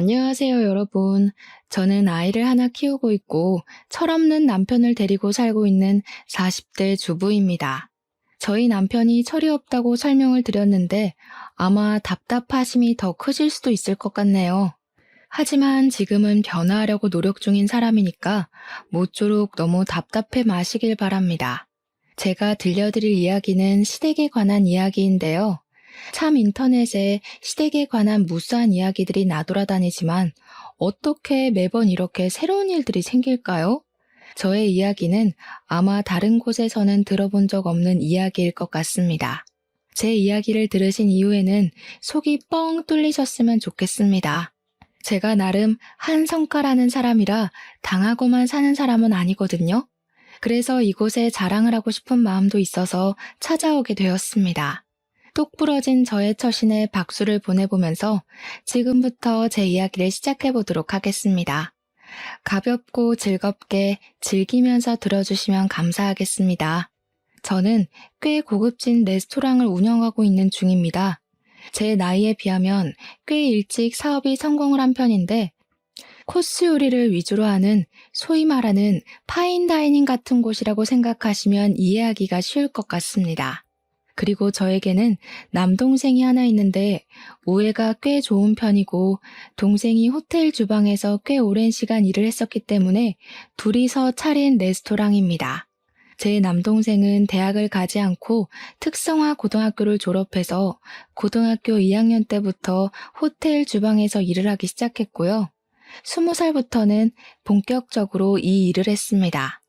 안녕하세요, 여러분. 저는 아이를 하나 키우고 있고 철없는 남편을 데리고 살고 있는 40대 주부입니다. 저희 남편이 철이 없다고 설명을 드렸는데 아마 답답하심이 더 크실 수도 있을 것 같네요. 하지만 지금은 변화하려고 노력 중인 사람이니까 모쪼록 너무 답답해 마시길 바랍니다. 제가 들려드릴 이야기는 시댁에 관한 이야기인데요. 참 인터넷에 시댁에 관한 무수한 이야기들이 나돌아다니지만 어떻게 매번 이렇게 새로운 일들이 생길까요? 저의 이야기는 아마 다른 곳에서는 들어본 적 없는 이야기일 것 같습니다. 제 이야기를 들으신 이후에는 속이 뻥 뚫리셨으면 좋겠습니다. 제가 나름 한성가라는 사람이라 당하고만 사는 사람은 아니거든요. 그래서 이곳에 자랑을 하고 싶은 마음도 있어서 찾아오게 되었습니다. 똑 부러진 저의 처신에 박수를 보내보면서 지금부터 제 이야기를 시작해 보도록 하겠습니다. 가볍고 즐겁게 즐기면서 들어주시면 감사하겠습니다. 저는 꽤 고급진 레스토랑을 운영하고 있는 중입니다. 제 나이에 비하면 꽤 일찍 사업이 성공을 한 편인데 코스 요리를 위주로 하는 소위 말하는 파인다이닝 같은 곳이라고 생각하시면 이해하기가 쉬울 것 같습니다. 그리고 저에게는 남동생이 하나 있는데 우애가 꽤 좋은 편이고 동생이 호텔 주방에서 꽤 오랜 시간 일을 했었기 때문에 둘이서 차린 레스토랑입니다. 제 남동생은 대학을 가지 않고 특성화 고등학교를 졸업해서 고등학교 2학년 때부터 호텔 주방에서 일을 하기 시작했고요. 20살부터는 본격적으로 이 일을 했습니다.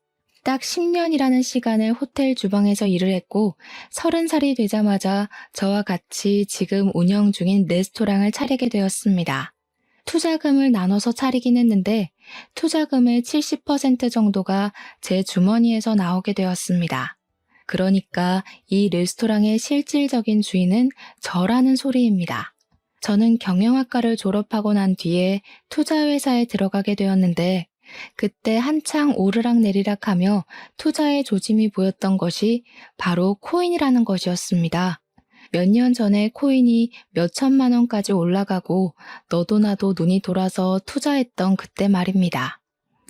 딱 10년이라는 시간을 호텔 주방에서 일을 했고 30살이 되자마자 저와 같이 지금 운영 중인 레스토랑을 차리게 되었습니다. 투자금을 나눠서 차리긴 했는데 투자금의 70% 정도가 제 주머니에서 나오게 되었습니다. 그러니까 이 레스토랑의 실질적인 주인은 저라는 소리입니다. 저는 경영학과를 졸업하고 난 뒤에 투자회사에 들어가게 되었는데 그때 한창 오르락내리락 하며 투자의 조짐이 보였던 것이 바로 코인이라는 것이었습니다. 몇 년 전에 코인이 몇 천만 원까지 올라가고 너도 나도 눈이 돌아서 투자했던 그때 말입니다.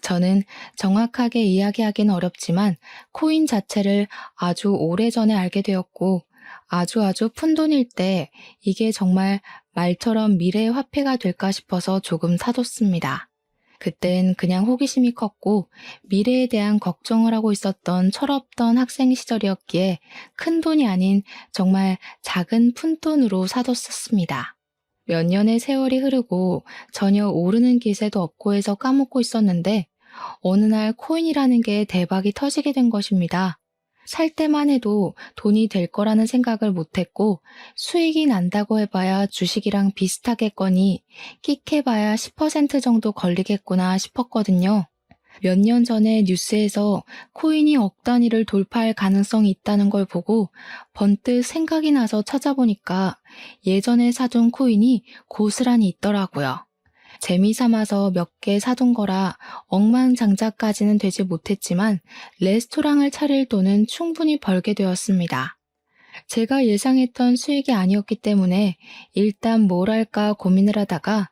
저는 정확하게 이야기하기는 어렵지만 코인 자체를 아주 오래전에 알게 되었고 아주 푼돈일 때 이게 정말 말처럼 미래의 화폐가 될까 싶어서 조금 사뒀습니다. 그땐 그냥 호기심이 컸고 미래에 대한 걱정을 하고 있었던 철없던 학생 시절이었기에 큰 돈이 아닌 정말 작은 푼돈으로 사뒀었습니다. 몇 년의 세월이 흐르고 전혀 오르는 기세도 없고 해서 까먹고 있었는데 어느 날 코인이라는 게 대박이 터지게 된 것입니다. 살 때만 해도 돈이 될 거라는 생각을 못했고 수익이 난다고 해봐야 주식이랑 비슷하겠거니 끽해봐야 10% 정도 걸리겠구나 싶었거든요. 몇 년 전에 뉴스에서 코인이 억 단위를 돌파할 가능성이 있다는 걸 보고 번뜩 생각이 나서 찾아보니까 예전에 사둔 코인이 고스란히 있더라고요. 재미삼아서 몇 개 사둔 거라 억만장자까지는 되지 못했지만 레스토랑을 차릴 돈은 충분히 벌게 되었습니다. 제가 예상했던 수익이 아니었기 때문에 일단 뭘 할까 고민을 하다가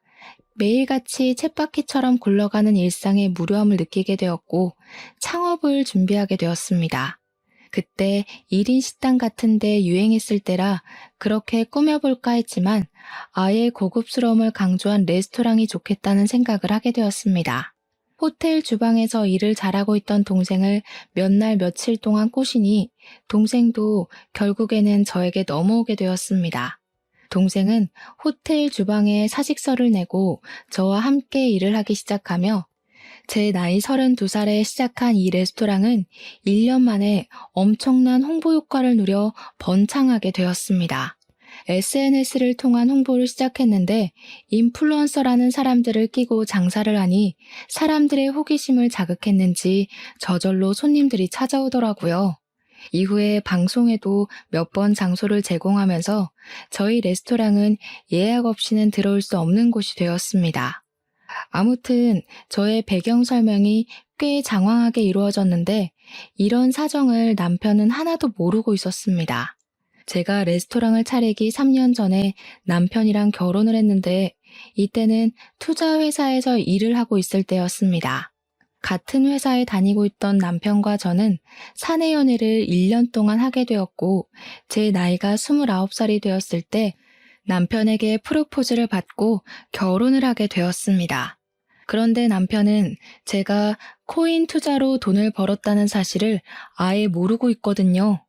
매일같이 쳇바퀴처럼 굴러가는 일상의 무료함을 느끼게 되었고 창업을 준비하게 되었습니다. 그때 1인 식당 같은 데 유행했을 때라 그렇게 꾸며볼까 했지만 아예 고급스러움을 강조한 레스토랑이 좋겠다는 생각을 하게 되었습니다. 호텔 주방에서 일을 잘하고 있던 동생을 몇 날 며칠 동안 꼬시니 동생도 결국에는 저에게 넘어오게 되었습니다. 동생은 호텔 주방에 사직서를 내고 저와 함께 일을 하기 시작하며 제 나이 32살에 시작한 이 레스토랑은 1년 만에 엄청난 홍보 효과를 누려 번창하게 되었습니다. SNS를 통한 홍보를 시작했는데 인플루언서라는 사람들을 끼고 장사를 하니 사람들의 호기심을 자극했는지 저절로 손님들이 찾아오더라고요. 이후에 방송에도 몇 번 장소를 제공하면서 저희 레스토랑은 예약 없이는 들어올 수 없는 곳이 되었습니다. 아무튼 저의 배경 설명이 꽤 장황하게 이루어졌는데 이런 사정을 남편은 하나도 모르고 있었습니다. 제가 레스토랑을 차리기 3년 전에 남편이랑 결혼을 했는데 이때는 투자 회사에서 일을 하고 있을 때였습니다. 같은 회사에 다니고 있던 남편과 저는 사내 연애를 1년 동안 하게 되었고, 제 나이가 29살이 되었을 때 남편에게 프로포즈를 받고 결혼을 하게 되었습니다. 그런데 남편은 제가 코인 투자로 돈을 벌었다는 사실을 아예 모르고 있거든요.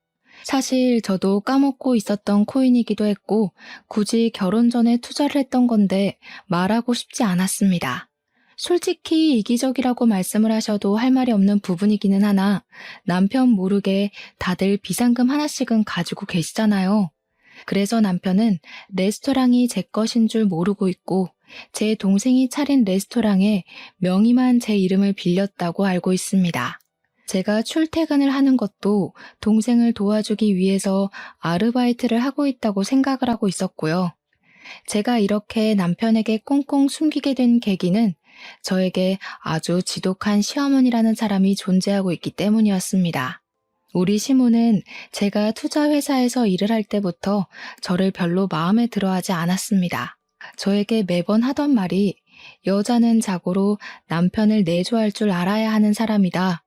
사실 저도 까먹고 있었던 코인이기도 했고, 굳이 결혼 전에 투자를 했던 건데 말하고 싶지 않았습니다. 솔직히 이기적이라고 말씀을 하셔도 할 말이 없는 부분이기는 하나, 남편 모르게 다들 비상금 하나씩은 가지고 계시잖아요. 그래서 남편은 레스토랑이 제 것인 줄 모르고 있고, 제 동생이 차린 레스토랑에 명의만 제 이름을 빌렸다고 알고 있습니다. 제가 출퇴근을 하는 것도 동생을 도와주기 위해서 아르바이트를 하고 있다고 생각을 하고 있었고요. 제가 이렇게 남편에게 꽁꽁 숨기게 된 계기는 저에게 아주 지독한 시어머니라는 사람이 존재하고 있기 때문이었습니다. 우리 시모는 제가 투자 회사에서 일을 할 때부터 저를 별로 마음에 들어하지 않았습니다. 저에게 매번 하던 말이 여자는 자고로 남편을 내조할 줄 알아야 하는 사람이다.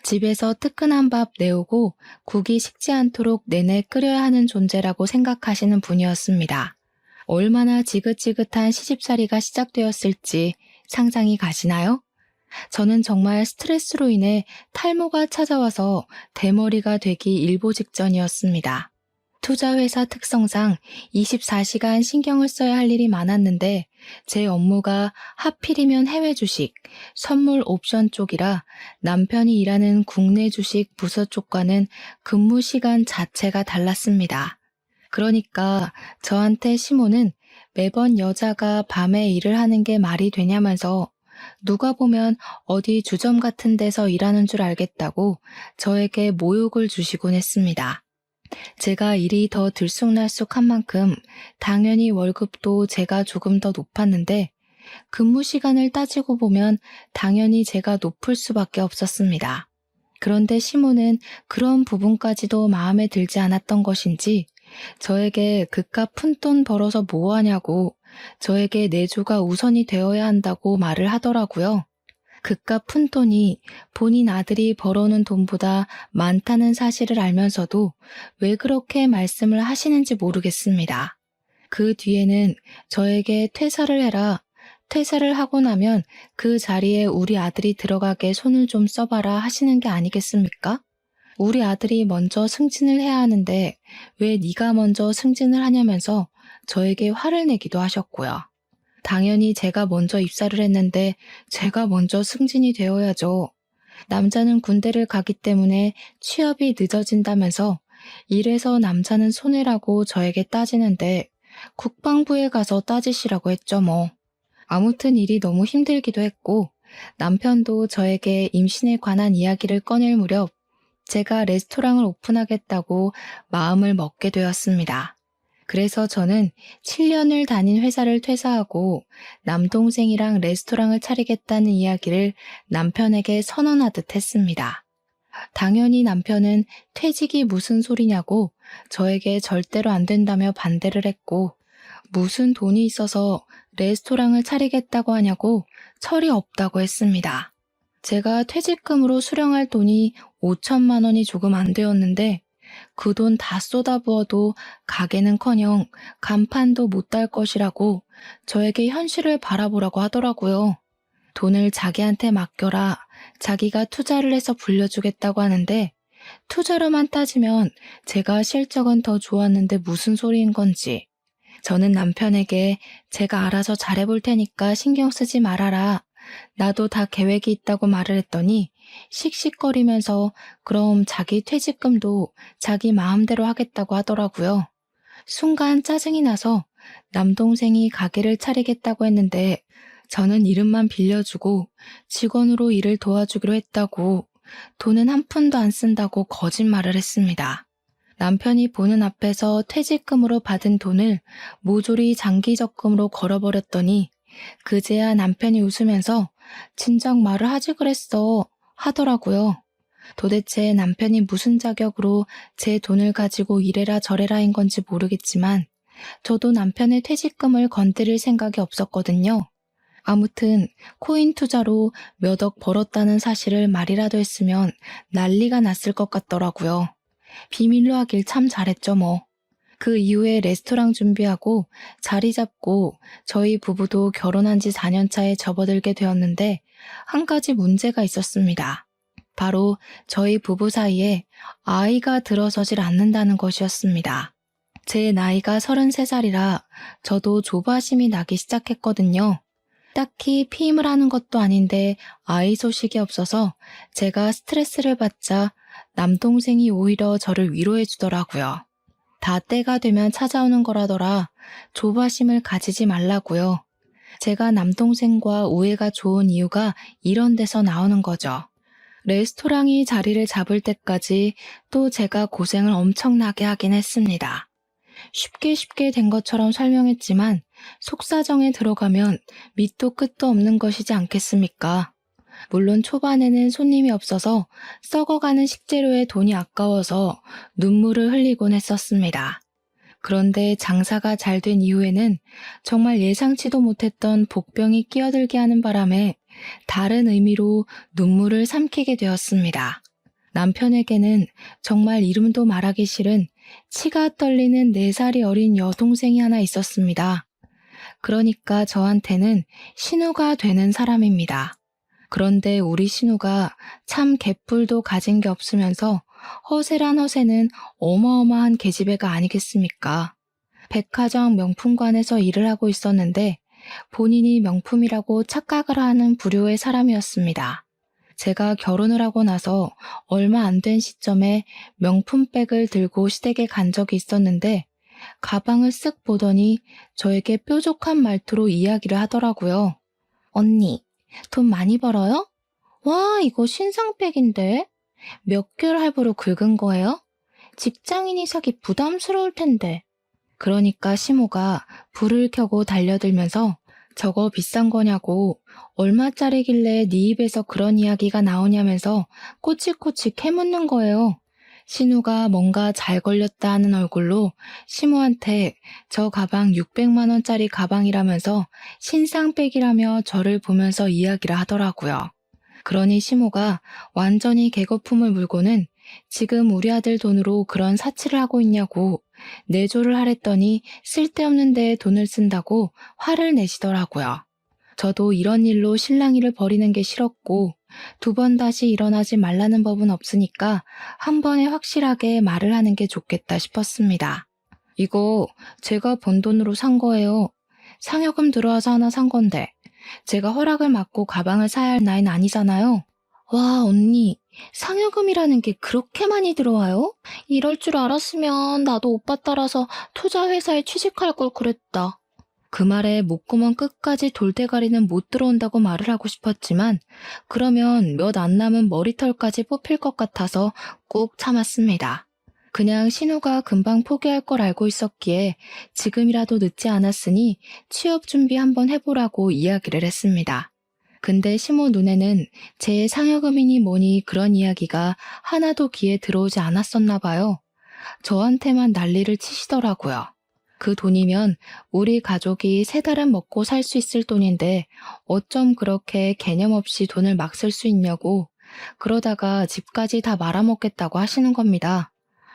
집에서 뜨끈한 밥 내오고 국이 식지 않도록 내내 끓여야 하는 존재라고 생각하시는 분이었습니다. 얼마나 지긋지긋한 시집살이가 시작되었을지 상상이 가시나요? 저는 정말 스트레스로 인해 탈모가 찾아와서 대머리가 되기 일보 직전이었습니다. 투자회사 특성상 24시간 신경을 써야 할 일이 많았는데 제 업무가 하필이면 해외 주식, 선물 옵션 쪽이라 남편이 일하는 국내 주식 부서 쪽과는 근무 시간 자체가 달랐습니다. 그러니까 저한테 시모는 매번 여자가 밤에 일을 하는 게 말이 되냐면서 누가 보면 어디 주점 같은 데서 일하는 줄 알겠다고 저에게 모욕을 주시곤 했습니다. 제가 일이 더 들쑥날쑥한 만큼 당연히 월급도 제가 조금 더 높았는데 근무 시간을 따지고 보면 당연히 제가 높을 수밖에 없었습니다. 그런데 시모는 그런 부분까지도 마음에 들지 않았던 것인지 저에게 그깟 푼돈 벌어서 뭐하냐고 저에게 내조가 우선이 되어야 한다고 말을 하더라고요. 그깟 푼돈이 본인 아들이 벌어오는 돈보다 많다는 사실을 알면서도 왜 그렇게 말씀을 하시는지 모르겠습니다. 그 뒤에는 저에게 퇴사를 해라, 퇴사를 하고 나면 그 자리에 우리 아들이 들어가게 손을 좀 써봐라 하시는 게 아니겠습니까? 우리 아들이 먼저 승진을 해야 하는데 왜 네가 먼저 승진을 하냐면서 저에게 화를 내기도 하셨고요. 당연히 제가 먼저 입사를 했는데 제가 먼저 승진이 되어야죠. 남자는 군대를 가기 때문에 취업이 늦어진다면서 이래서 남자는 손해라고 저에게 따지는데 국방부에 가서 따지시라고 했죠 뭐. 아무튼 일이 너무 힘들기도 했고 남편도 저에게 임신에 관한 이야기를 꺼낼 무렵 제가 레스토랑을 오픈하겠다고 마음을 먹게 되었습니다. 그래서 저는 7년을 다닌 회사를 퇴사하고 남동생이랑 레스토랑을 차리겠다는 이야기를 남편에게 선언하듯 했습니다. 당연히 남편은 퇴직이 무슨 소리냐고 저에게 절대로 안 된다며 반대를 했고 무슨 돈이 있어서 레스토랑을 차리겠다고 하냐고 철이 없다고 했습니다. 제가 퇴직금으로 수령할 돈이 5천만 원이 조금 안 되었는데 그 돈 다 쏟아부어도 가게는커녕 간판도 못 달 것이라고 저에게 현실을 바라보라고 하더라고요. 돈을 자기한테 맡겨라. 자기가 투자를 해서 불려주겠다고 하는데 투자로만 따지면 제가 실적은 더 좋았는데 무슨 소리인 건지. 저는 남편에게 제가 알아서 잘해볼 테니까 신경 쓰지 말아라. 나도 다 계획이 있다고 말을 했더니 씩씩거리면서 그럼 자기 퇴직금도 자기 마음대로 하겠다고 하더라고요. 순간 짜증이 나서 남동생이 가게를 차리겠다고 했는데 저는 이름만 빌려주고 직원으로 일을 도와주기로 했다고 돈은 한 푼도 안 쓴다고 거짓말을 했습니다. 남편이 보는 앞에서 퇴직금으로 받은 돈을 모조리 장기적금으로 걸어버렸더니 그제야 남편이 웃으면서 진작 말을 하지 그랬어 하더라고요. 도대체 남편이 무슨 자격으로 제 돈을 가지고 이래라 저래라인 건지 모르겠지만 저도 남편의 퇴직금을 건드릴 생각이 없었거든요. 아무튼 코인 투자로 몇 억 벌었다는 사실을 말이라도 했으면 난리가 났을 것 같더라고요. 비밀로 하길 참 잘했죠 뭐. 그 이후에 레스토랑 준비하고 자리 잡고 저희 부부도 결혼한 지 4년 차에 접어들게 되었는데 한 가지 문제가 있었습니다. 바로 저희 부부 사이에 아이가 들어서질 않는다는 것이었습니다. 제 나이가 33살이라 저도 조바심이 나기 시작했거든요. 딱히 피임을 하는 것도 아닌데 아이 소식이 없어서 제가 스트레스를 받자 남동생이 오히려 저를 위로해 주더라고요. 다 때가 되면 찾아오는 거라더라. 조바심을 가지지 말라고요. 제가 남동생과 우애가 좋은 이유가 이런 데서 나오는 거죠. 레스토랑이 자리를 잡을 때까지 또 제가 고생을 엄청나게 하긴 했습니다. 쉽게 된 것처럼 설명했지만 속사정에 들어가면 밑도 끝도 없는 것이지 않겠습니까? 물론 초반에는 손님이 없어서 썩어가는 식재료에 돈이 아까워서 눈물을 흘리곤 했었습니다. 그런데 장사가 잘 된 이후에는 정말 예상치도 못했던 복병이 끼어들게 하는 바람에 다른 의미로 눈물을 삼키게 되었습니다. 남편에게는 정말 이름도 말하기 싫은 치가 떨리는 4살이 어린 여동생이 하나 있었습니다. 그러니까 저한테는 신우가 되는 사람입니다. 그런데 우리 신우가 참 개뿔도 가진 게 없으면서 허세란 허세는 어마어마한 계집애가 아니겠습니까? 백화점 명품관에서 일을 하고 있었는데 본인이 명품이라고 착각을 하는 부류의 사람이었습니다. 제가 결혼을 하고 나서 얼마 안 된 시점에 명품백을 들고 시댁에 간 적이 있었는데 가방을 쓱 보더니 저에게 뾰족한 말투로 이야기를 하더라고요. 언니, 돈 많이 벌어요? 와, 이거 신상백인데? 몇 개월 할부로 긁은 거예요? 직장인이 사기 부담스러울 텐데. 그러니까 시모가 불을 켜고 달려들면서 저거 비싼 거냐고 얼마짜리길래 네 입에서 그런 이야기가 나오냐면서 꼬치꼬치 캐묻는 거예요. 신우가 뭔가 잘 걸렸다 하는 얼굴로 시모한테 저 가방 600만 원짜리 가방이라면서 신상백이라며 저를 보면서 이야기를 하더라고요. 그러니 시모가 완전히 개거품을 물고는 지금 우리 아들 돈으로 그런 사치를 하고 있냐고 내조를 하랬더니 쓸데없는 데에 돈을 쓴다고 화를 내시더라고요. 저도 이런 일로 실랑이를 벌이는 게 싫었고 2번 다시 일어나지 말라는 법은 없으니까 한 번에 확실하게 말을 하는 게 좋겠다 싶었습니다. 이거 제가 번 돈으로 산 거예요. 상여금 들어와서 하나 산 건데 제가 허락을 받고 가방을 사야 할 나이는 아니잖아요. 와, 언니, 상여금이라는 게 그렇게 많이 들어와요? 이럴 줄 알았으면 나도 오빠 따라서 투자회사에 취직할 걸 그랬다. 그 말에 목구멍 끝까지 돌대가리는 못 들어온다고 말을 하고 싶었지만 그러면 몇 안 남은 머리털까지 뽑힐 것 같아서 꾹 참았습니다. 그냥 신우가 금방 포기할 걸 알고 있었기에 지금이라도 늦지 않았으니 취업 준비 한번 해보라고 이야기를 했습니다. 근데 시모 눈에는 제 상여금이니 뭐니 그런 이야기가 하나도 귀에 들어오지 않았었나 봐요. 저한테만 난리를 치시더라고요. 그 돈이면 우리 가족이 3달은 먹고 살 수 있을 돈인데 어쩜 그렇게 개념 없이 돈을 막 쓸 수 있냐고 그러다가 집까지 다 말아먹겠다고 하시는 겁니다.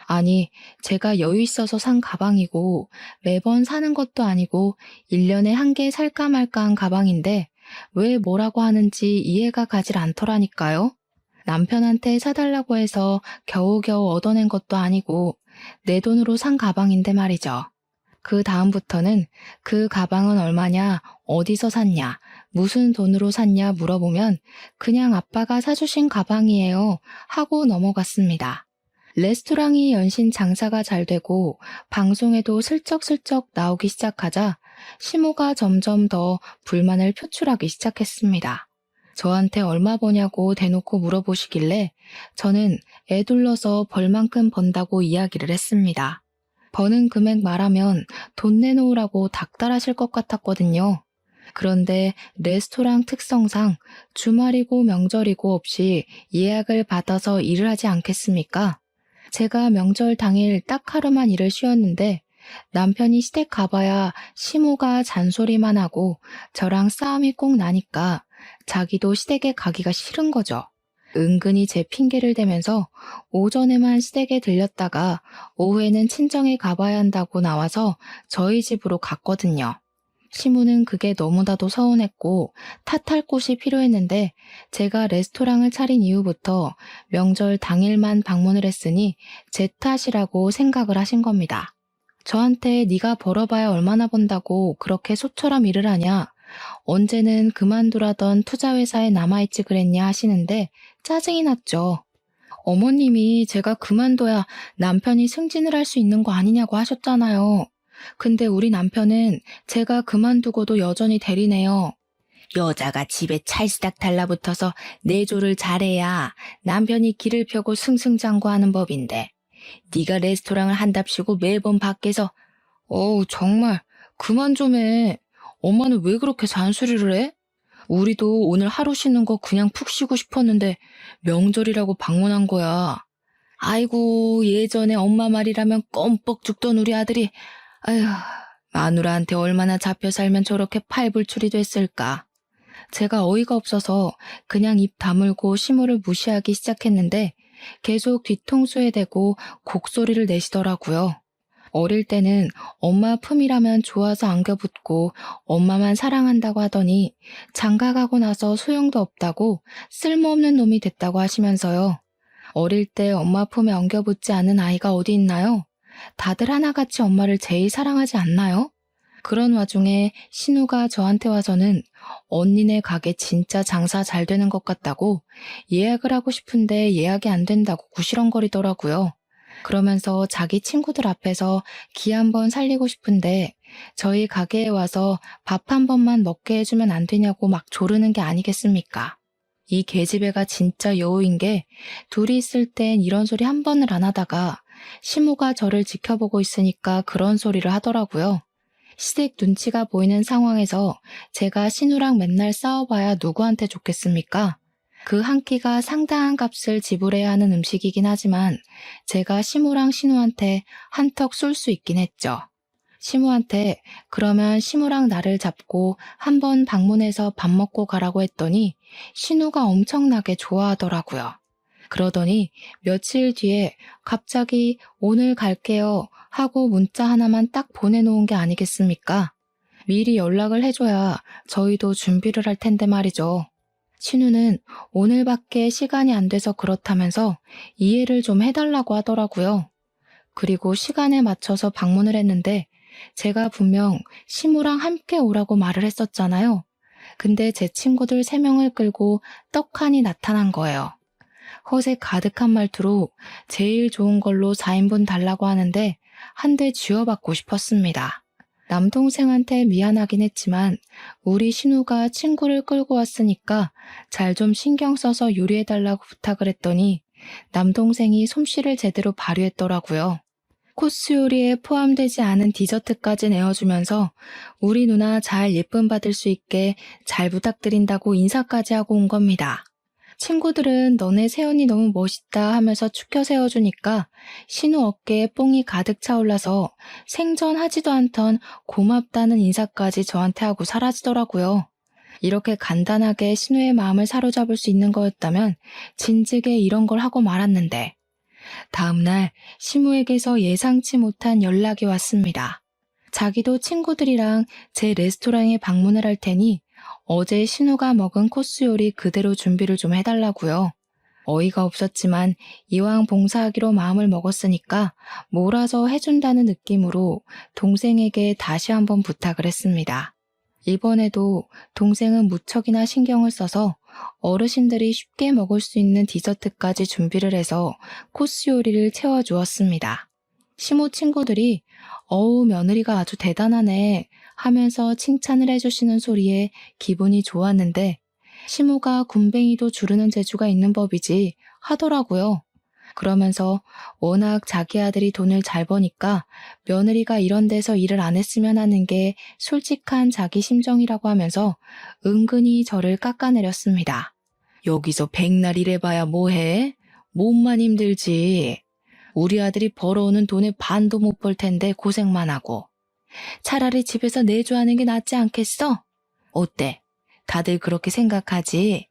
아니, 제가 여유 있어서 산 가방이고 매번 사는 것도 아니고 1년에 한 개 살까 말까 한 가방인데 왜 뭐라고 하는지 이해가 가질 않더라니까요. 남편한테 사달라고 해서 겨우겨우 얻어낸 것도 아니고 내 돈으로 산 가방인데 말이죠. 그 다음부터는 그 가방은 얼마냐, 어디서 샀냐, 무슨 돈으로 샀냐 물어보면 그냥 아빠가 사주신 가방이에요 하고 넘어갔습니다. 레스토랑이 연신 장사가 잘 되고 방송에도 슬쩍슬쩍 나오기 시작하자 시모가 점점 더 불만을 표출하기 시작했습니다. 저한테 얼마 버냐고 대놓고 물어보시길래 저는 애 둘러서 벌만큼 번다고 이야기를 했습니다. 버는 금액 말하면 돈 내놓으라고 닥달하실 것 같았거든요. 그런데 레스토랑 특성상 주말이고 명절이고 없이 예약을 받아서 일을 하지 않겠습니까? 제가 명절 당일 딱 하루만 일을 쉬었는데 남편이 시댁 가봐야 시모가 잔소리만 하고 저랑 싸움이 꼭 나니까 자기도 시댁에 가기가 싫은 거죠. 은근히 제 핑계를 대면서 오전에만 시댁에 들렸다가 오후에는 친정에 가봐야 한다고 나와서 저희 집으로 갔거든요. 시무는 그게 너무나도 서운했고 탓할 곳이 필요했는데 제가 레스토랑을 차린 이후부터 명절 당일만 방문을 했으니 제 탓이라고 생각을 하신 겁니다. 저한테 네가 벌어봐야 얼마나 번다고 그렇게 소처럼 일을 하냐, 언제는 그만두라던 투자회사에 남아있지 그랬냐 하시는데 짜증이 났죠. 어머님이 제가 그만둬야 남편이 승진을 할 수 있는 거 아니냐고 하셨잖아요. 근데 우리 남편은 제가 그만두고도 여전히 대리네요. 여자가 집에 찰스닥 달라붙어서 내조를 잘해야 남편이 길을 펴고 승승장구하는 법인데 네가 레스토랑을 한답시고 매번 밖에서 어우 정말 그만 좀 해. 엄마는 왜 그렇게 잔소리를 해? 우리도 오늘 하루 쉬는 거 그냥 푹 쉬고 싶었는데 명절이라고 방문한 거야. 아이고 예전에 엄마 말이라면 껌뻑 죽던 우리 아들이 아휴 마누라한테 얼마나 잡혀 살면 저렇게 팔불출이 됐을까. 제가 어이가 없어서 그냥 입 다물고 시무를 무시하기 시작했는데 계속 뒤통수에 대고 곡소리를 내시더라고요. 어릴 때는 엄마 품이라면 좋아서 안겨붙고 엄마만 사랑한다고 하더니 장가가고 나서 소용도 없다고 쓸모없는 놈이 됐다고 하시면서요. 어릴 때 엄마 품에 엉겨붙지 않은 아이가 어디 있나요? 다들 하나같이 엄마를 제일 사랑하지 않나요? 그런 와중에 신우가 저한테 와서는 언니네 가게 진짜 장사 잘 되는 것 같다고 예약을 하고 싶은데 예약이 안 된다고 구시렁거리더라고요. 그러면서 자기 친구들 앞에서 기 한번 살리고 싶은데 저희 가게에 와서 밥 한 번만 먹게 해주면 안 되냐고 막 조르는 게 아니겠습니까? 이 계집애가 진짜 여우인 게 둘이 있을 땐 이런 소리 한 번을 안 하다가 시무가 저를 지켜보고 있으니까 그런 소리를 하더라고요. 시댁 눈치가 보이는 상황에서 제가 신우랑 맨날 싸워봐야 누구한테 좋겠습니까? 그 한 끼가 상당한 값을 지불해야 하는 음식이긴 하지만 제가 시무랑 신우한테 한턱 쏠 수 있긴 했죠. 시무한테 그러면 시무랑 나를 잡고 한번 방문해서 밥 먹고 가라고 했더니 신우가 엄청나게 좋아하더라고요. 그러더니 며칠 뒤에 갑자기 오늘 갈게요 하고 문자 하나만 딱 보내놓은 게 아니겠습니까? 미리 연락을 해줘야 저희도 준비를 할 텐데 말이죠. 신우는 오늘밖에 시간이 안 돼서 그렇다면서 이해를 좀 해달라고 하더라고요. 그리고 시간에 맞춰서 방문을 했는데 제가 분명 시무랑 함께 오라고 말을 했었잖아요. 근데 제 친구들 3명을 끌고 떡하니 나타난 거예요. 허세 가득한 말투로 제일 좋은 걸로 4인분 달라고 하는데 한 대 쥐어받고 싶었습니다. 남동생한테 미안하긴 했지만 우리 신우가 친구를 끌고 왔으니까 잘 좀 신경 써서 요리해달라고 부탁을 했더니 남동생이 솜씨를 제대로 발휘했더라고요. 코스 요리에 포함되지 않은 디저트까지 내어주면서 우리 누나 잘 예쁨 받을 수 있게 잘 부탁드린다고 인사까지 하고 온 겁니다. 친구들은 너네 세연이 너무 멋있다 하면서 축켜 세워주니까 신우 어깨에 뽕이 가득 차올라서 생전하지도 않던 고맙다는 인사까지 저한테 하고 사라지더라고요. 이렇게 간단하게 신우의 마음을 사로잡을 수 있는 거였다면 진즉에 이런 걸 하고 말았는데 다음날 시무에게서 예상치 못한 연락이 왔습니다. 자기도 친구들이랑 제 레스토랑에 방문을 할 테니 어제 신우가 먹은 코스 요리 그대로 준비를 좀 해달라고요. 어이가 없었지만 이왕 봉사하기로 마음을 먹었으니까 몰아서 해준다는 느낌으로 동생에게 다시 한번 부탁을 했습니다. 이번에도 동생은 무척이나 신경을 써서 어르신들이 쉽게 먹을 수 있는 디저트까지 준비를 해서 코스 요리를 채워주었습니다. 시모 친구들이 어우 며느리가 아주 대단하네 하면서 칭찬을 해주시는 소리에 기분이 좋았는데 시모가 굼벵이도 주르는 재주가 있는 법이지 하더라고요. 그러면서 워낙 자기 아들이 돈을 잘 버니까 며느리가 이런 데서 일을 안 했으면 하는 게 솔직한 자기 심정이라고 하면서 은근히 저를 깎아내렸습니다. 여기서 백날 일해봐야 뭐해? 몸만 힘들지. 우리 아들이 벌어오는 돈의 반도 못 벌 텐데 고생만 하고. 차라리 집에서 내조하는 게 낫지 않겠어? 어때? 다들 그렇게 생각하지?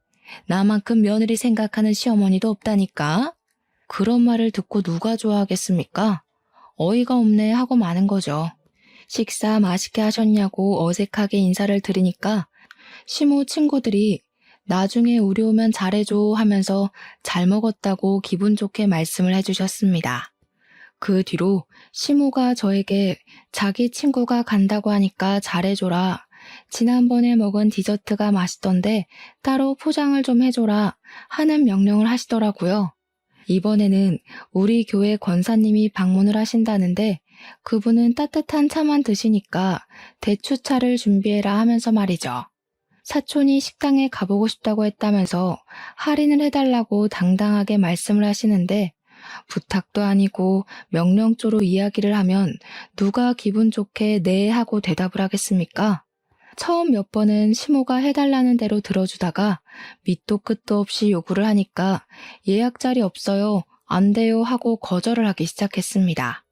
나만큼 며느리 생각하는 시어머니도 없다니까? 그런 말을 듣고 누가 좋아하겠습니까? 어이가 없네 하고 마는 거죠. 식사 맛있게 하셨냐고 어색하게 인사를 드리니까 시모 친구들이 나중에 우리 오면 잘해줘 하면서 잘 먹었다고 기분 좋게 말씀을 해주셨습니다. 그 뒤로 시모가 저에게 자기 친구가 간다고 하니까 잘해줘라. 지난번에 먹은 디저트가 맛있던데 따로 포장을 좀 해줘라 하는 명령을 하시더라고요. 이번에는 우리 교회 권사님이 방문을 하신다는데 그분은 따뜻한 차만 드시니까 대추차를 준비해라 하면서 말이죠. 사촌이 식당에 가보고 싶다고 했다면서 할인을 해달라고 당당하게 말씀을 하시는데 부탁도 아니고 명령조로 이야기를 하면 누가 기분 좋게 네 하고 대답을 하겠습니까? 처음 몇 번은 시모가 해달라는 대로 들어주다가 밑도 끝도 없이 요구를 하니까 예약 자리 없어요, 안 돼요 하고 거절을 하기 시작했습니다.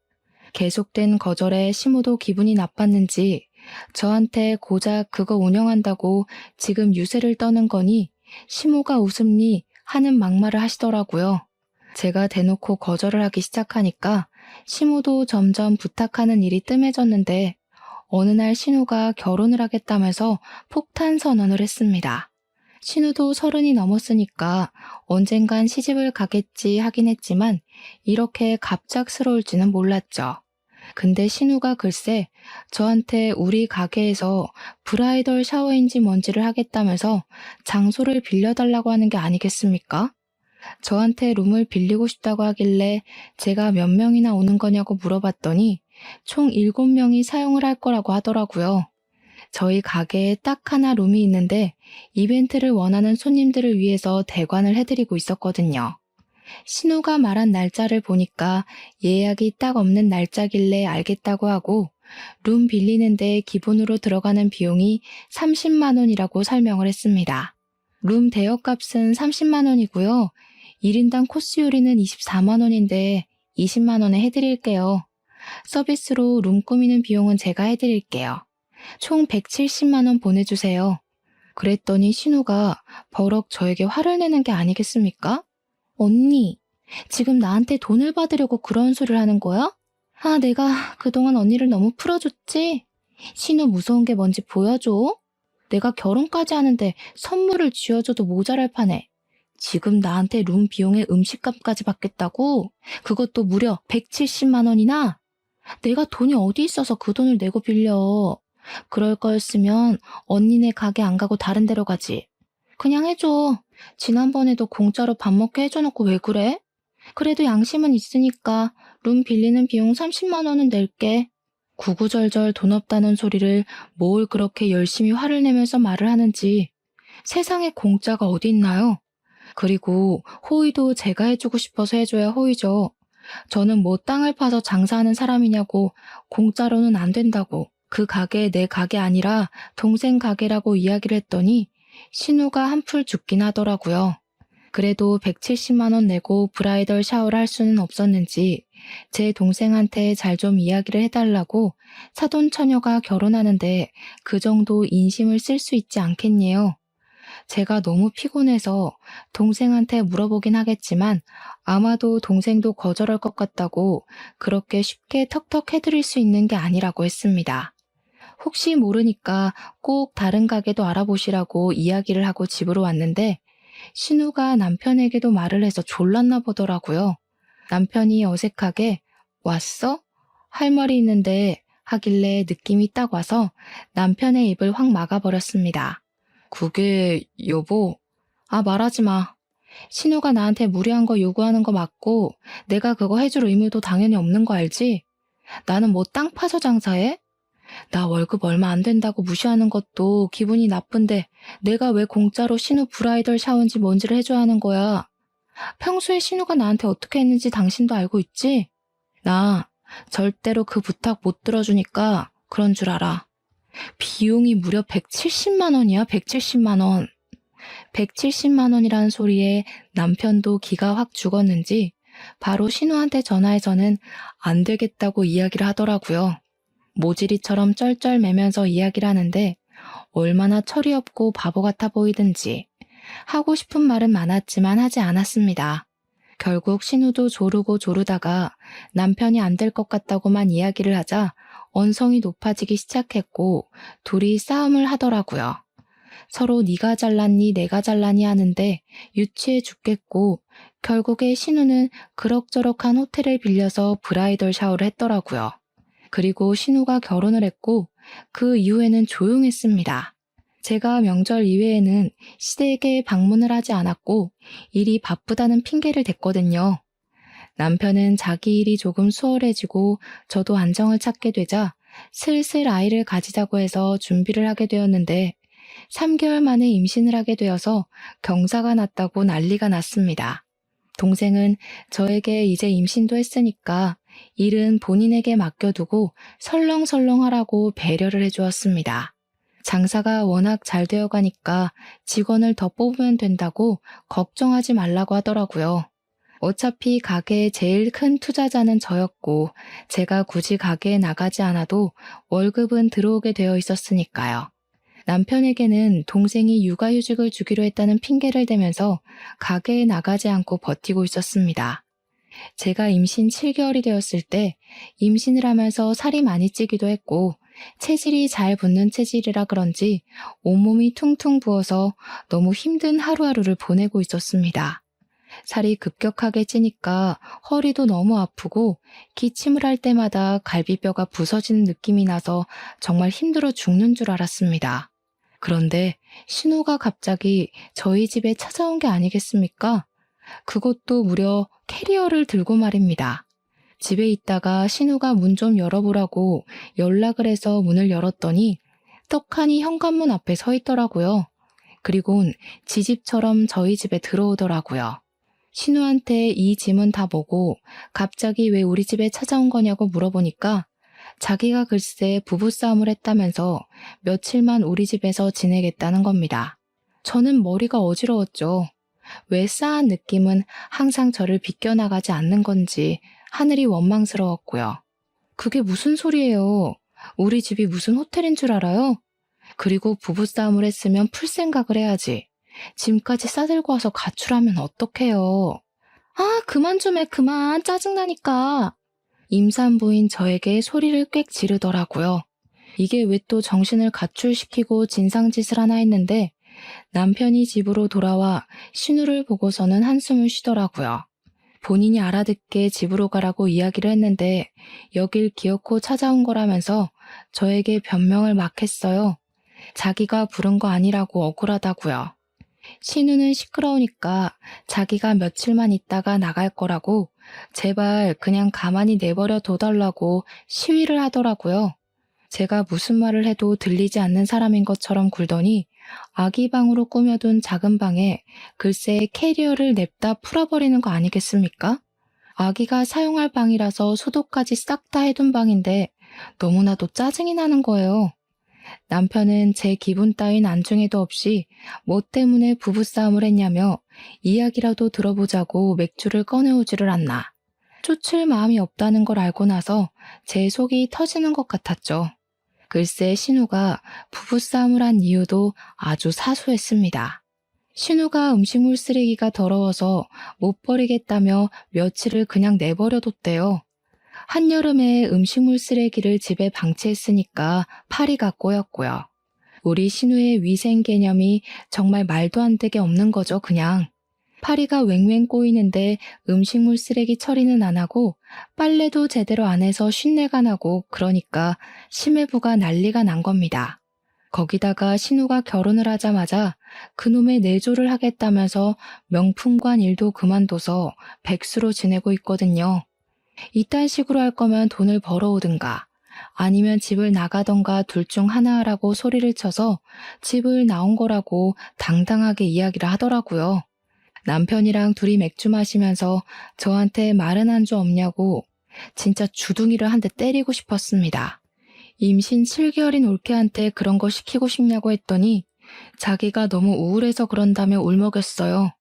계속된 거절에 시모도 기분이 나빴는지 저한테 고작 그거 운영한다고 지금 유세를 떠는 거니 시모가 웃음니 하는 막말을 하시더라고요. 제가 대놓고 거절을 하기 시작하니까 시모도 점점 부탁하는 일이 뜸해졌는데 어느 날 신우가 결혼을 하겠다면서 폭탄 선언을 했습니다. 신우도 30이 넘었으니까 언젠간 시집을 가겠지 하긴 했지만 이렇게 갑작스러울지는 몰랐죠. 근데 신우가 글쎄 저한테 우리 가게에서 브라이덜 샤워인지 뭔지를 하겠다면서 장소를 빌려달라고 하는 게 아니겠습니까? 저한테 룸을 빌리고 싶다고 하길래 제가 몇 명이나 오는 거냐고 물어봤더니 총 7명이 사용을 할 거라고 하더라고요. 저희 가게에 딱 하나 룸이 있는데 이벤트를 원하는 손님들을 위해서 대관을 해드리고 있었거든요. 신우가 말한 날짜를 보니까 예약이 딱 없는 날짜길래 알겠다고 하고 룸 빌리는데 기본으로 들어가는 비용이 30만 원이라고 설명을 했습니다. 룸 대여값은 30만 원이고요. 1인당 코스 요리는 24만 원인데 20만 원에 해드릴게요. 서비스로 룸 꾸미는 비용은 제가 해드릴게요. 총 170만 원 보내주세요. 그랬더니 신우가 버럭 저에게 화를 내는 게 아니겠습니까? 언니, 지금 나한테 돈을 받으려고 그런 소리를 하는 거야? 아, 내가 그동안 언니를 너무 풀어줬지? 신우 무서운 게 뭔지 보여줘? 내가 결혼까지 하는데 선물을 쥐어줘도 모자랄 판에 지금 나한테 룸 비용에 음식값까지 받겠다고? 그것도 무려 170만 원이나? 내가 돈이 어디 있어서 그 돈을 내고 빌려. 그럴 거였으면 언니네 가게 안 가고 다른 데로 가지. 그냥 해줘. 지난번에도 공짜로 밥 먹게 해줘놓고 왜 그래? 그래도 양심은 있으니까 룸 빌리는 비용 30만 원은 낼게. 구구절절 돈 없다는 소리를 뭘 그렇게 열심히 화를 내면서 말을 하는지. 세상에 공짜가 어디 있나요? 그리고 호의도 제가 해주고 싶어서 해줘야 호의죠. 저는 뭐 땅을 파서 장사하는 사람이냐고 공짜로는 안 된다고 그 가게 내 가게 아니라 동생 가게라고 이야기를 했더니 신우가 한풀 죽긴 하더라고요. 그래도 170만 원 내고 브라이덜 샤워를 할 수는 없었는지 제 동생한테 잘 좀 이야기를 해달라고 사돈 처녀가 결혼하는데 그 정도 인심을 쓸 수 있지 않겠니요. 제가 너무 피곤해서 동생한테 물어보긴 하겠지만 아마도 동생도 거절할 것 같다고 그렇게 쉽게 턱턱 해드릴 수 있는 게 아니라고 했습니다. 혹시 모르니까 꼭 다른 가게도 알아보시라고 이야기를 하고 집으로 왔는데 신우가 남편에게도 말을 해서 졸랐나 보더라고요. 남편이 어색하게 왔어? 할 말이 있는데 하길래 느낌이 딱 와서 남편의 입을 확 막아버렸습니다. 그게 여보? 아, 말하지 마. 신우가 나한테 무리한 거 요구하는 거 맞고 내가 그거 해줄 의무도 당연히 없는 거 알지? 나는 뭐 땅 파서 장사해? 나 월급 얼마 안 된다고 무시하는 것도 기분이 나쁜데 내가 왜 공짜로 신우 브라이덜 샤워인지 뭔지를 해줘야 하는 거야. 평소에 신우가 나한테 어떻게 했는지 당신도 알고 있지? 나 절대로 그 부탁 못 들어주니까 그런 줄 알아. 비용이 무려 170만 원이야, 170만 원. 170만 원이라는 소리에 남편도 기가 확 죽었는지 바로 신우한테 전화해서는 안 되겠다고 이야기를 하더라고요. 모질이처럼 쩔쩔매면서 이야기를 하는데 얼마나 철이 없고 바보 같아 보이든지 하고 싶은 말은 많았지만 하지 않았습니다. 결국 신우도 조르고 조르다가 남편이 안 될 것 같다고만 이야기를 하자 언성이 높아지기 시작했고 둘이 싸움을 하더라고요. 서로 네가 잘났니 내가 잘났니 하는데 유치해 죽겠고 결국에 신우는 그럭저럭한 호텔을 빌려서 브라이덜 샤워를 했더라고요. 그리고 신우가 결혼을 했고 그 이후에는 조용했습니다. 제가 명절 이외에는 시댁에 방문을 하지 않았고 일이 바쁘다는 핑계를 댔거든요. 남편은 자기 일이 조금 수월해지고 저도 안정을 찾게 되자 슬슬 아이를 가지자고 해서 준비를 하게 되었는데 3개월 만에 임신을 하게 되어서 경사가 났다고 난리가 났습니다. 동생은 저에게 이제 임신도 했으니까 일은 본인에게 맡겨두고 설렁설렁 하라고 배려를 해주었습니다. 장사가 워낙 잘 되어 가니까 직원을 더 뽑으면 된다고 걱정하지 말라고 하더라고요. 어차피 가게의 제일 큰 투자자는 저였고 제가 굳이 가게에 나가지 않아도 월급은 들어오게 되어 있었으니까요. 남편에게는 동생이 육아휴직을 주기로 했다는 핑계를 대면서 가게에 나가지 않고 버티고 있었습니다. 제가 임신 7개월이 되었을 때 임신을 하면서 살이 많이 찌기도 했고 체질이 잘 붙는 체질이라 그런지 온몸이 퉁퉁 부어서 너무 힘든 하루하루를 보내고 있었습니다. 살이 급격하게 찌니까 허리도 너무 아프고 기침을 할 때마다 갈비뼈가 부서지는 느낌이 나서 정말 힘들어 죽는 줄 알았습니다. 그런데 신우가 갑자기 저희 집에 찾아온 게 아니겠습니까? 그것도 무려 캐리어를 들고 말입니다. 집에 있다가 신우가 문 좀 열어보라고 연락을 해서 문을 열었더니 떡하니 현관문 앞에 서 있더라고요. 그리곤 지집처럼 저희 집에 들어오더라고요. 신우한테 이 짐은 다 뭐고 갑자기 왜 우리 집에 찾아온 거냐고 물어보니까 자기가 글쎄 부부싸움을 했다면서 며칠만 우리 집에서 지내겠다는 겁니다. 저는 머리가 어지러웠죠. 왜 싸한 느낌은 항상 저를 비껴나가지 않는 건지 하늘이 원망스러웠고요. 그게 무슨 소리예요? 우리 집이 무슨 호텔인 줄 알아요? 그리고 부부싸움을 했으면 풀 생각을 해야지. 짐까지 싸들고 와서 가출하면 어떡해요. 아, 그만 좀 해, 그만. 짜증나니까. 임산부인 저에게 소리를 꽥 지르더라고요. 이게 왜 또 정신을 가출시키고 진상짓을 하나 했는데 남편이 집으로 돌아와 신우를 보고서는 한숨을 쉬더라고요. 본인이 알아듣게 집으로 가라고 이야기를 했는데 여길 기어코 찾아온 거라면서 저에게 변명을 막 했어요. 자기가 부른 거 아니라고 억울하다고요. 신우는 시끄러우니까 자기가 며칠만 있다가 나갈 거라고 제발 그냥 가만히 내버려 둬달라고 시위를 하더라고요. 제가 무슨 말을 해도 들리지 않는 사람인 것처럼 굴더니 아기 방으로 꾸며둔 작은 방에 글쎄 캐리어를 냅다 풀어버리는 거 아니겠습니까? 아기가 사용할 방이라서 소독까지 싹 다 해둔 방인데 너무나도 짜증이 나는 거예요. 남편은 제 기분 따윈 안중에도 없이 뭐 때문에 부부싸움을 했냐며 이야기라도 들어보자고 맥주를 꺼내오지를 않나. 쫓을 마음이 없다는 걸 알고 나서 제 속이 터지는 것 같았죠. 글쎄 신우가 부부싸움을 한 이유도 아주 사소했습니다. 신우가 음식물 쓰레기가 더러워서 못 버리겠다며 며칠을 그냥 내버려뒀대요. 한여름에 음식물 쓰레기를 집에 방치했으니까 파리가 꼬였고요. 우리 신우의 위생 개념이 정말 말도 안 되게 없는 거죠, 그냥. 파리가 웽웽 꼬이는데 음식물 쓰레기 처리는 안 하고 빨래도 제대로 안 해서 쉰내가 나고 그러니까 심해부가 난리가 난 겁니다. 거기다가 신우가 결혼을 하자마자 그놈의 내조를 하겠다면서 명품관 일도 그만둬서 백수로 지내고 있거든요. 이딴 식으로 할 거면 돈을 벌어오든가 아니면 집을 나가던가 둘 중 하나 하라고 소리를 쳐서 집을 나온 거라고 당당하게 이야기를 하더라고요. 남편이랑 둘이 맥주 마시면서 저한테 마른 안주 없냐고 진짜 주둥이를 한 대 때리고 싶었습니다. 임신 7개월인 올케한테 그런 거 시키고 싶냐고 했더니 자기가 너무 우울해서 그런다며 울먹였어요.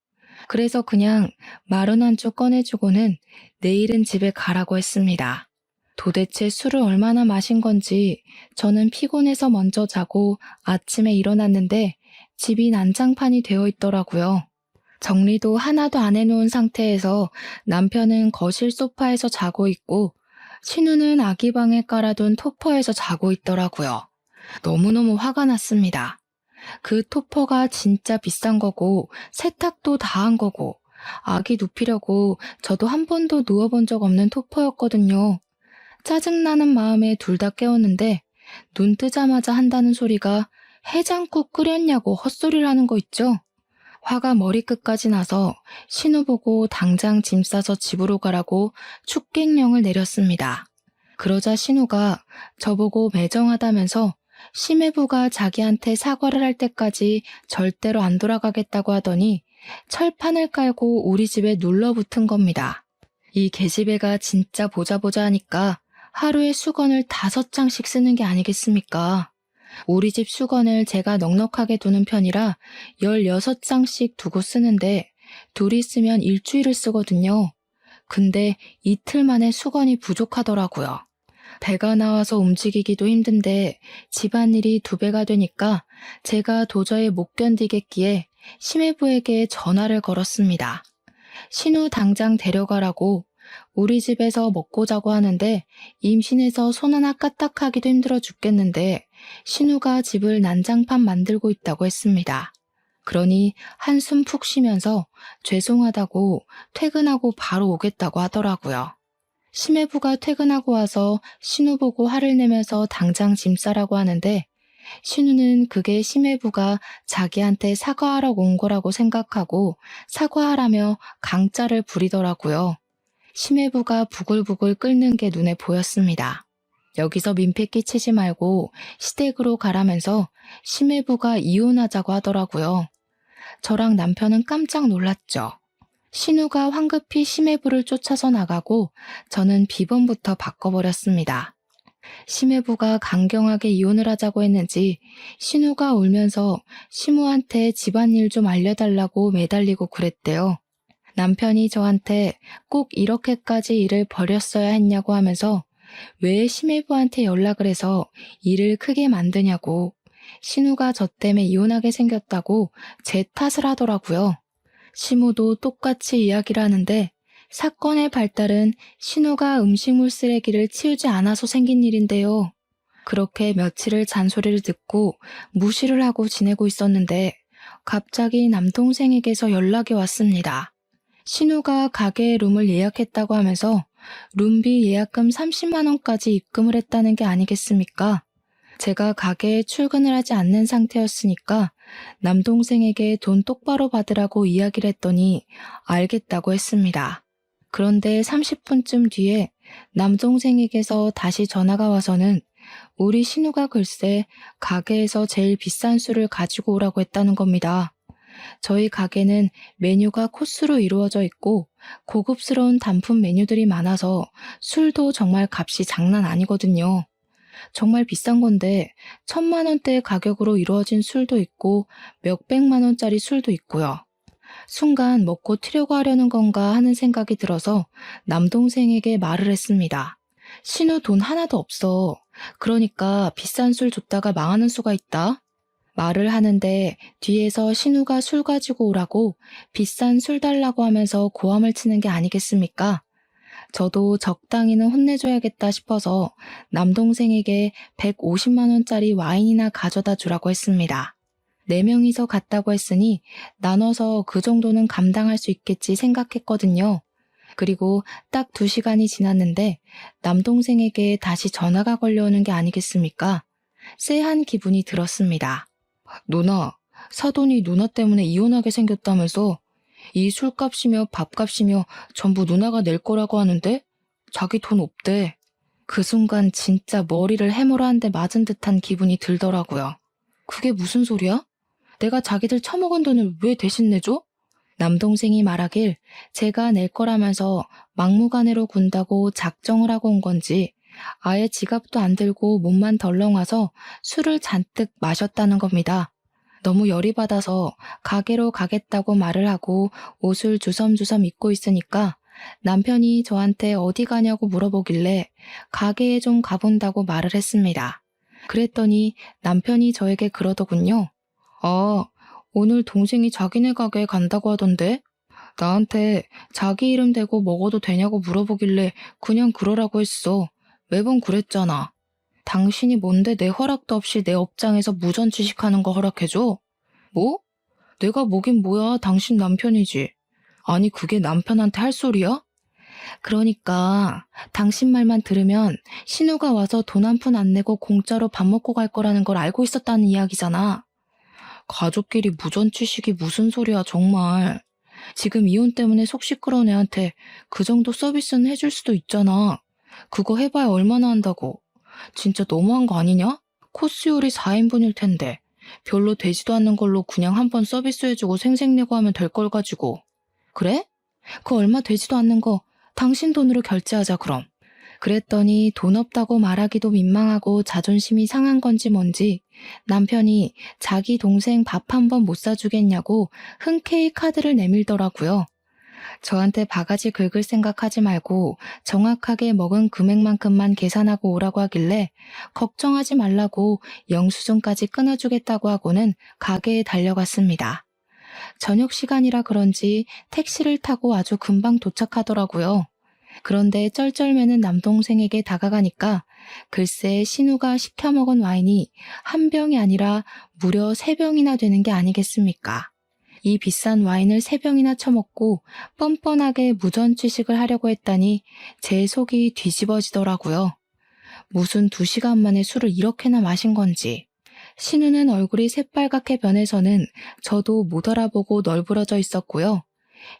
그래서 그냥 마른 안주 꺼내주고는 내일은 집에 가라고 했습니다. 도대체 술을 얼마나 마신 건지 저는 피곤해서 먼저 자고 아침에 일어났는데 집이 난장판이 되어 있더라고요. 정리도 하나도 안 해놓은 상태에서 남편은 거실 소파에서 자고 있고 신우는 아기 방에 깔아둔 토퍼에서 자고 있더라고요. 너무너무 화가 났습니다. 그 토퍼가 진짜 비싼 거고 세탁도 다 한 거고 아기 눕히려고 저도 한 번도 누워본 적 없는 토퍼였거든요. 짜증나는 마음에 둘 다 깨웠는데 눈 뜨자마자 한다는 소리가 해장국 끓였냐고 헛소리를 하는 거 있죠? 화가 머리끝까지 나서 신우 보고 당장 짐 싸서 집으로 가라고 축객령을 내렸습니다. 그러자 신우가 저보고 매정하다면서 심해부가 자기한테 사과를 할 때까지 절대로 안 돌아가겠다고 하더니 철판을 깔고 우리 집에 눌러붙은 겁니다. 이 계집애가 진짜 보자 하니까 하루에 수건을 5장씩 쓰는 게 아니겠습니까? 우리 집 수건을 제가 넉넉하게 두는 편이라 16장씩 두고 쓰는데 둘이 쓰면 일주일을 쓰거든요. 근데 이틀 만에 수건이 부족하더라고요. 배가 나와서 움직이기도 힘든데 집안일이 2배가 되니까 제가 도저히 못 견디겠기에 심해부에게 전화를 걸었습니다. 신우 당장 데려가라고. 우리 집에서 먹고 자고 하는데 임신해서 손 하나 까딱하기도 힘들어 죽겠는데 신우가 집을 난장판 만들고 있다고 했습니다. 그러니 한숨 푹 쉬면서 죄송하다고 퇴근하고 바로 오겠다고 하더라고요. 심해부가 퇴근하고 와서 신우 보고 화를 내면서 당장 짐 싸라고 하는데 신우는 그게 심해부가 자기한테 사과하라고 온 거라고 생각하고 사과하라며 강짜를 부리더라고요. 심해부가 부글부글 끓는 게 눈에 보였습니다. 여기서 민폐 끼치지 말고 시댁으로 가라면서 심해부가 이혼하자고 하더라고요. 저랑 남편은 깜짝 놀랐죠. 신우가 황급히 심해부를 쫓아서 나가고 저는 비번부터 바꿔버렸습니다. 심해부가 강경하게 이혼을 하자고 했는지 신우가 울면서 시무한테 집안일 좀 알려달라고 매달리고 그랬대요. 남편이 저한테 꼭 이렇게까지 일을 벌였어야 했냐고 하면서 왜 심해부한테 연락을 해서 일을 크게 만드냐고 신우가 저 때문에 이혼하게 생겼다고 제 탓을 하더라고요. 시무도 똑같이 이야기를 하는데 사건의 발달은 신우가 음식물 쓰레기를 치우지 않아서 생긴 일인데요. 그렇게 며칠을 잔소리를 듣고 무시를 하고 지내고 있었는데 갑자기 남동생에게서 연락이 왔습니다. 신우가 가게에 룸을 예약했다고 하면서 룸비 예약금 30만 원까지 입금을 했다는 게 아니겠습니까? 제가 가게에 출근을 하지 않는 상태였으니까 남동생에게 돈 똑바로 받으라고 이야기를 했더니 알겠다고 했습니다. 그런데 30분쯤 뒤에 남동생에게서 다시 전화가 와서는 우리 신우가 글쎄 가게에서 제일 비싼 술을 가지고 오라고 했다는 겁니다. 저희 가게는 메뉴가 코스로 이루어져 있고 고급스러운 단품 메뉴들이 많아서 술도 정말 값이 장난 아니거든요. 정말 비싼 건데 1,000만 원대 가격으로 이루어진 술도 있고 몇백만 원짜리 술도 있고요. 순간 먹고 튀려고 하려는 건가 하는 생각이 들어서 남동생에게 말을 했습니다. 신우 돈 하나도 없어. 그러니까 비싼 술 줬다가 망하는 수가 있다. 말을 하는데 뒤에서 신우가 술 가지고 오라고 비싼 술 달라고 하면서 고함을 치는 게 아니겠습니까? 저도 적당히는 혼내줘야겠다 싶어서 남동생에게 150만 원짜리 와인이나 가져다 주라고 했습니다. 4명이서 갔다고 했으니 나눠서 그 정도는 감당할 수 있겠지 생각했거든요. 그리고 딱 2시간이 지났는데 남동생에게 다시 전화가 걸려오는 게 아니겠습니까? 쎄한 기분이 들었습니다. 누나, 사돈이 누나 때문에 이혼하게 생겼다면서 이 술값이며 밥값이며 전부 누나가 낼 거라고 하는데 자기 돈 없대. 그 순간 진짜 머리를 해머라 한 대 맞은 듯한 기분이 들더라고요. 그게 무슨 소리야? 내가 자기들 처먹은 돈을 왜 대신 내줘? 남동생이 말하길 제가 낼 거라면서 막무가내로 군다고 작정을 하고 온 건지 아예 지갑도 안 들고 몸만 덜렁 와서 술을 잔뜩 마셨다는 겁니다. 너무 열이 받아서 가게로 가겠다고 말을 하고 옷을 주섬주섬 입고 있으니까 남편이 저한테 어디 가냐고 물어보길래 가게에 좀 가본다고 말을 했습니다. 그랬더니 남편이 저에게 그러더군요. 아, 오늘 동생이 자기네 가게에 간다고 하던데? 나한테 자기 이름 대고 먹어도 되냐고 물어보길래 그냥 그러라고 했어. 매번 그랬잖아. 당신이 뭔데 내 허락도 없이 내 업장에서 무전 취식하는 거 허락해줘? 뭐? 내가 뭐긴 뭐야, 당신 남편이지. 아니, 그게 남편한테 할 소리야? 그러니까 당신 말만 들으면 신우가 와서 돈 한 푼 안 내고 공짜로 밥 먹고 갈 거라는 걸 알고 있었다는 이야기잖아. 가족끼리 무전 취식이 무슨 소리야, 정말. 지금 이혼 때문에 속 시끄러운 애한테 그 정도 서비스는 해줄 수도 있잖아. 그거 해봐야 얼마나 한다고. 진짜 너무한 거 아니냐? 코스 요리 4인분일 텐데 별로 되지도 않는 걸로 그냥 한번 서비스 해주고 생색내고 하면 될 걸 가지고. 그래? 그 얼마 되지도 않는 거 당신 돈으로 결제하자 그럼. 그랬더니 돈 없다고 말하기도 민망하고 자존심이 상한 건지 뭔지 남편이 자기 동생 밥 한 번 못 사주겠냐고 흔쾌히 카드를 내밀더라고요. 저한테 바가지 긁을 생각하지 말고 정확하게 먹은 금액만큼만 계산하고 오라고 하길래 걱정하지 말라고 영수증까지 끊어주겠다고 하고는 가게에 달려갔습니다. 저녁 시간이라 그런지 택시를 타고 아주 금방 도착하더라고요. 그런데 쩔쩔매는 남동생에게 다가가니까 글쎄 신우가 시켜 먹은 와인이 한 병이 아니라 무려 3병이나 되는 게 아니겠습니까? 이 비싼 와인을 3병이나 처먹고 뻔뻔하게 무전취식을 하려고 했다니 제 속이 뒤집어지더라고요. 무슨 2시간 만에 술을 이렇게나 마신 건지. 신우는 얼굴이 새빨갛게 변해서는 저도 못 알아보고 널브러져 있었고요.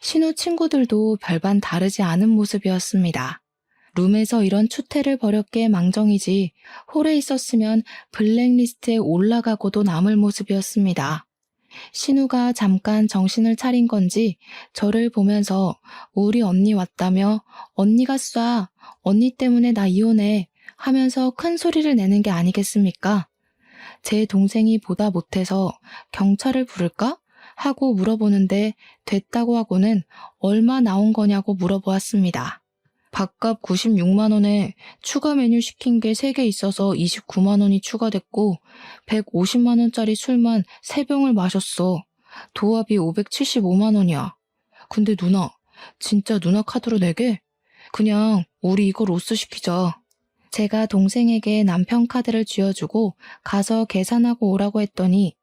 신우 친구들도 별반 다르지 않은 모습이었습니다. 룸에서 이런 추태를 벌였기에 망정이지 홀에 있었으면 블랙리스트에 올라가고도 남을 모습이었습니다. 신우가 잠깐 정신을 차린 건지 저를 보면서 우리 언니 왔다며 언니가 쏴, 언니 때문에 나 이혼해 하면서 큰 소리를 내는 게 아니겠습니까? 제 동생이 보다 못해서 경찰을 부를까? 하고 물어보는데 됐다고 하고는 얼마 나온 거냐고 물어보았습니다. 밥값 96만 원에 추가 메뉴 시킨 게 3개 있어서 29만 원이 추가됐고 150만 원짜리 술만 3병을 마셨어. 도합이 575만 원이야. 근데 누나, 진짜 누나 카드로 내게? 그냥 우리 이거 로스 시키자. 제가 동생에게 남편 카드를 쥐어주고 가서 계산하고 오라고 했더니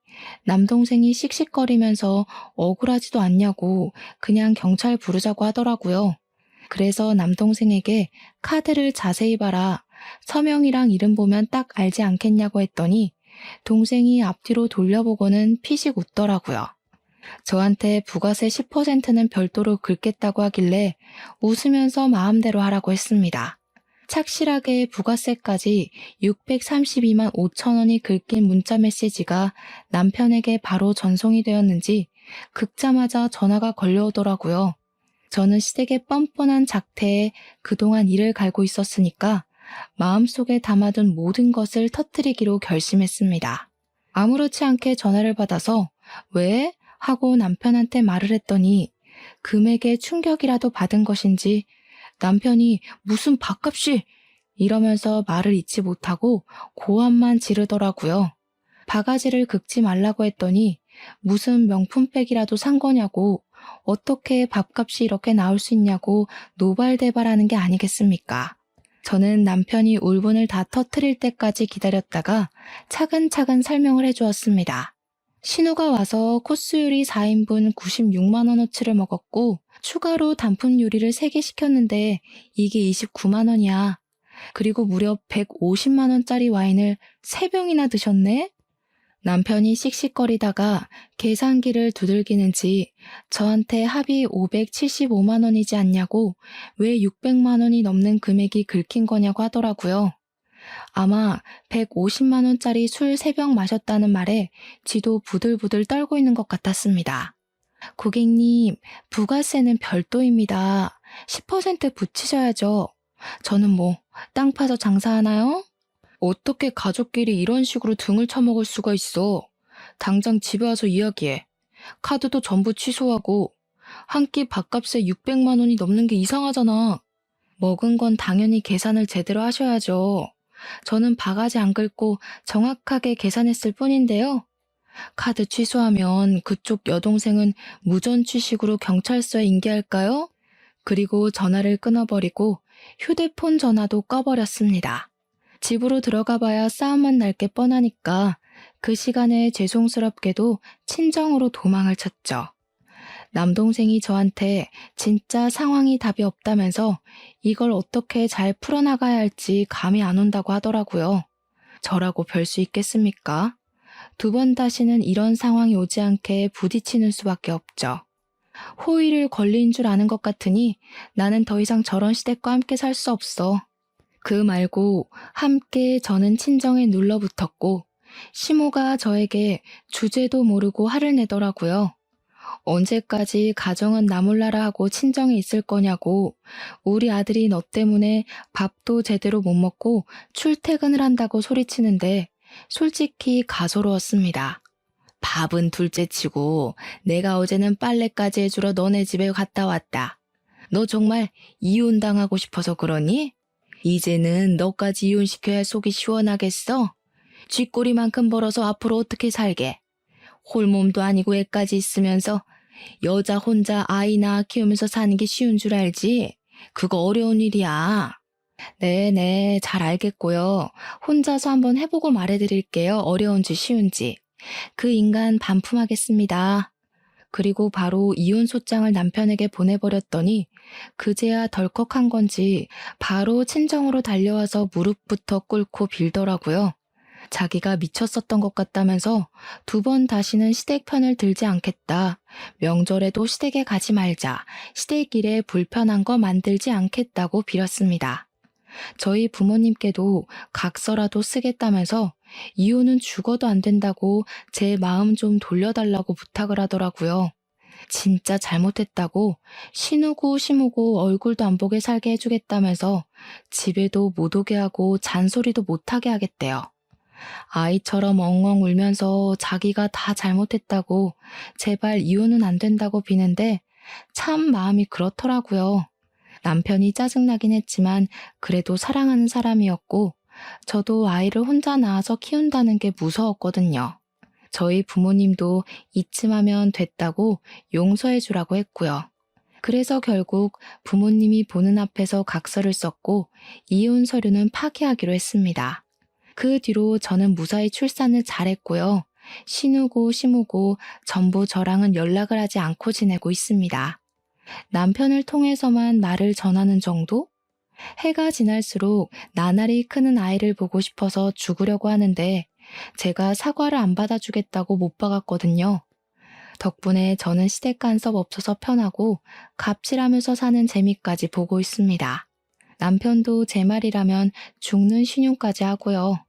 남동생이 씩씩거리면서 억울하지도 않냐고 그냥 경찰 부르자고 하더라고요. 그래서 남동생에게 카드를 자세히 봐라. 서명이랑 이름 보면 딱 알지 않겠냐고 했더니 동생이 앞뒤로 돌려보고는 피식 웃더라고요. 저한테 부가세 10%는 별도로 긁겠다고 하길래 웃으면서 마음대로 하라고 했습니다. 착실하게 부가세까지 632만 5천 원이 긁힌 문자 메시지가 남편에게 바로 전송이 되었는지 긁자마자 전화가 걸려오더라고요. 저는 시댁의 뻔뻔한 작태에 그동안 이를 갈고 있었으니까 마음속에 담아둔 모든 것을 터뜨리기로 결심했습니다. 아무렇지 않게 전화를 받아서 왜? 하고 남편한테 말을 했더니 금액에 충격이라도 받은 것인지 남편이 무슨 밥값이 이러면서 말을 잇지 못하고 고함만 지르더라고요. 바가지를 긁지 말라고 했더니 무슨 명품백이라도 산 거냐고 어떻게 밥값이 이렇게 나올 수 있냐고 노발대발하는 게 아니겠습니까? 저는 남편이 울분을 다 터뜨릴 때까지 기다렸다가 차근차근 설명을 해주었습니다. 신우가 와서 코스 요리 4인분 96만 원어치를 먹었고 추가로 단품 요리를 3개 시켰는데 이게 29만 원이야. 그리고 무려 150만 원짜리 와인을 3병이나 드셨네? 남편이 씩씩거리다가 계산기를 두들기는지 저한테 합이 575만 원이지 않냐고 왜 600만 원이 넘는 금액이 긁힌 거냐고 하더라고요. 아마 150만 원짜리 술 3병 마셨다는 말에 지도 부들부들 떨고 있는 것 같았습니다. 고객님, 부가세는 별도입니다. 10% 붙이셔야죠. 저는 뭐 땅 파서 장사하나요? 어떻게 가족끼리 이런 식으로 등을 쳐먹을 수가 있어? 당장 집에 와서 이야기해. 카드도 전부 취소하고 한 끼 밥값에 600만 원이 넘는 게 이상하잖아. 먹은 건 당연히 계산을 제대로 하셔야죠. 저는 바가지 안 긁고 정확하게 계산했을 뿐인데요. 카드 취소하면 그쪽 여동생은 무전 취식으로 경찰서에 인계할까요? 그리고 전화를 끊어버리고 휴대폰 전화도 꺼버렸습니다. 집으로 들어가 봐야 싸움만 날 게 뻔하니까 그 시간에 죄송스럽게도 친정으로 도망을 쳤죠. 남동생이 저한테 진짜 상황이 답이 없다면서 이걸 어떻게 잘 풀어나가야 할지 감이 안 온다고 하더라고요. 저라고 별 수 있겠습니까? 두 번 다시는 이런 상황이 오지 않게 부딪히는 수밖에 없죠. 호의를 권리인 줄 아는 것 같으니 나는 더 이상 저런 시댁과 함께 살 수 없어. 그 말고 함께 저는 친정에 눌러붙었고 시모가 저에게 주제도 모르고 화를 내더라고요. 언제까지 가정은 나 몰라라 하고 친정에 있을 거냐고, 우리 아들이 너 때문에 밥도 제대로 못 먹고 출퇴근을 한다고 소리치는데 솔직히 가소로웠습니다. 밥은 둘째치고 내가 어제는 빨래까지 해주러 너네 집에 갔다 왔다. 너 정말 이혼당하고 싶어서 그러니? 이제는 너까지 이혼시켜야 속이 시원하겠어? 쥐꼬리만큼 벌어서 앞으로 어떻게 살게? 홀몸도 아니고 애까지 있으면서 여자 혼자 아이 낳아 키우면서 사는 게 쉬운 줄 알지? 그거 어려운 일이야. 네네, 잘 알겠고요. 혼자서 한번 해보고 말해드릴게요. 어려운지 쉬운지. 그 인간 반품하겠습니다. 그리고 바로 이혼 소장을 남편에게 보내버렸더니 그제야 덜컥한 건지 바로 친정으로 달려와서 무릎부터 꿇고 빌더라고요. 자기가 미쳤었던 것 같다면서 두 번 다시는 시댁 편을 들지 않겠다. 명절에도 시댁에 가지 말자. 시댁 일에 불편한 거 만들지 않겠다고 빌었습니다. 저희 부모님께도 각서라도 쓰겠다면서 이혼은 죽어도 안 된다고 제 마음 좀 돌려달라고 부탁을 하더라고요. 진짜 잘못했다고 시누고 시무고 얼굴도 안 보게 살게 해주겠다면서 집에도 못 오게 하고 잔소리도 못하게 하겠대요. 아이처럼 엉엉 울면서 자기가 다 잘못했다고 제발 이혼은 안 된다고 비는데 참 마음이 그렇더라고요. 남편이 짜증나긴 했지만 그래도 사랑하는 사람이었고 저도 아이를 혼자 낳아서 키운다는 게 무서웠거든요. 저희 부모님도 이쯤 하면 됐다고 용서해 주라고 했고요. 그래서 결국 부모님이 보는 앞에서 각서를 썼고 이혼 서류는 파기하기로 했습니다. 그 뒤로 저는 무사히 출산을 잘했고요. 시누고 시무고 전부 저랑은 연락을 하지 않고 지내고 있습니다. 남편을 통해서만 나를 전하는 정도? 해가 지날수록 나날이 크는 아이를 보고 싶어서 죽으려고 하는데 제가 사과를 안 받아주겠다고 못 박았거든요. 덕분에 저는 시댁 간섭 없어서 편하고 갑질하면서 사는 재미까지 보고 있습니다. 남편도 제 말이라면 죽는 신용까지 하고요.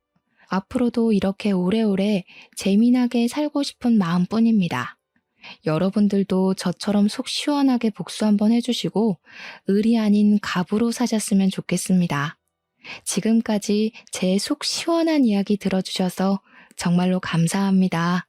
앞으로도 이렇게 오래오래 재미나게 살고 싶은 마음뿐입니다. 여러분들도 저처럼 속 시원하게 복수 한번 해주시고 을이 아닌 갑으로 사셨으면 좋겠습니다. 지금까지 제 속 시원한 이야기 들어주셔서 정말로 감사합니다.